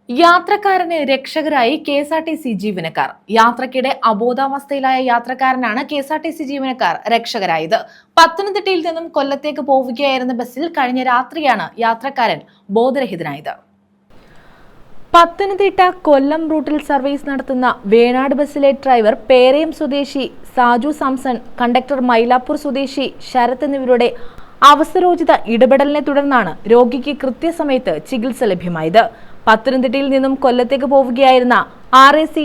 യാത്രക്കാരന് രക്ഷകരായി KSRTC ജീവനക്കാർ. യാത്രക്കിടെ അബോധാവസ്ഥയിലായ യാത്രക്കാരനാണ് KSRTC ജീവനക്കാർ രക്ഷകരായത്. പത്തനംതിട്ടയിൽ നിന്നും കൊല്ലത്തേക്ക് പോവുകയായിരുന്ന ബസ്സിൽ കഴിഞ്ഞ രാത്രിയാണ് യാത്രക്കാരൻ ബോധരഹിതനായത്. പത്തനംതിട്ട കൊല്ലം റൂട്ടിൽ സർവീസ് നടത്തുന്ന വേണാട് ബസ്സിലെ ഡ്രൈവർ പേരയം സ്വദേശി സാജു സാംസൺ, കണ്ടക്ടർ മൈലാപ്പൂർ സ്വദേശി ശരത് എന്നിവരുടെ അവസരോചിത ഇടപെടലിനെ തുടർന്നാണ് രോഗിക്ക് കൃത്യസമയത്ത് ചികിത്സ ലഭ്യമായത്. പത്തനംതിട്ടയിൽ നിന്നും കൊല്ലത്തേക്ക് പോവുകയായിരുന്ന RAC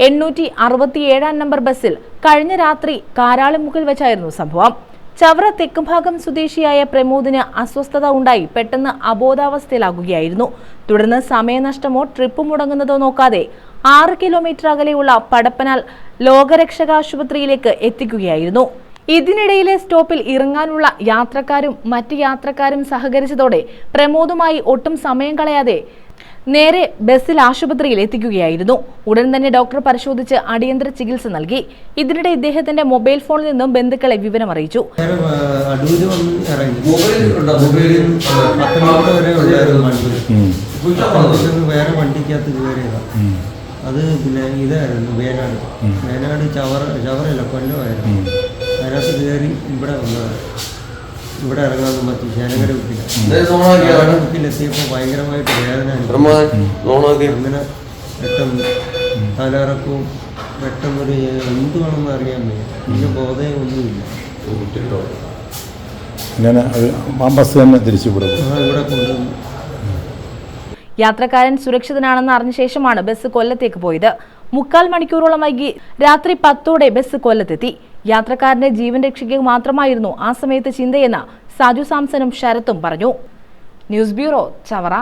867 നമ്പർ ബസ്സിൽ കഴിഞ്ഞ രാത്രി കാരാളിമുക്കിൽ വെച്ചായിരുന്നു സംഭവം. ചവറ തെക്കുംഭാഗം സ്വദേശിയായ പ്രമോദിന് അസ്വസ്ഥത ഉണ്ടായി പെട്ടെന്ന് അബോധാവസ്ഥയിലാകുകയായിരുന്നു. തുടർന്ന് സമയനഷ്ടമോ ട്രിപ്പ് മുടങ്ങുന്നതോ നോക്കാതെ 6 കിലോമീറ്റർ അകലെയുള്ള പടപ്പനാൽ ലോകരക്ഷകാശുപത്രിയിലേക്ക് എത്തിക്കുകയായിരുന്നു. ഇതിനിടയിലെ സ്റ്റോപ്പിൽ ഇറങ്ങാനുള്ള മറ്റ് യാത്രക്കാരും സഹകരിച്ചതോടെ പ്രമോദുമായി ഒട്ടും സമയം കളയാതെ നേരെ ബസ്സിൽ ആശുപത്രിയിൽ എത്തിക്കുകയായിരുന്നു. ഉടൻ തന്നെ ഡോക്ടർ പരിശോധിച്ച് അടിയന്തര ചികിത്സ നൽകി. ഇതിനിടെ ഇദ്ദേഹത്തിന്റെ മൊബൈൽ ഫോണിൽ നിന്നും ബന്ധുക്കളെ വിവരം അറിയിച്ചു. അത് പിന്നെ ഇതായിരുന്നു വേനാട് ചവറല്ല കൊല്ലമായിരുന്നു. അതിനകത്ത് കയറി ഇവിടെ വന്നതാണ്. ഇവിടെ ഇറങ്ങാൻ പറ്റി ശേനകര വീട്ടിലെത്തിയപ്പോൾ ഭയങ്കരമായിട്ട് വേദന. അങ്ങനെ പെട്ടെന്ന് തലയിറക്കവും പെട്ടെന്നൊരു എന്തുവാണെന്ന് അറിയാൻ വയ്യ. പിന്നെ ബോധം ഒന്നുമില്ല. ഇവിടെ കൊണ്ടുവന്നു. യാത്രക്കാരൻ സുരക്ഷിതനാണെന്ന് അറിഞ്ഞ ശേഷമാണ് ബസ് കൊല്ലത്തേക്ക് പോയത്. 3/4 മണിക്കൂറോളം വൈകി രാത്രി 10ഓടെ ബസ് കൊല്ലത്തെത്തി. യാത്രക്കാരന്റെ ജീവൻ രക്ഷിക്കുക മാത്രമായിരുന്നു ആ സമയത്ത് ചിന്തയെന്ന് സാജു സാംസണും ശരത്തും പറഞ്ഞു. News bureau, Chavara.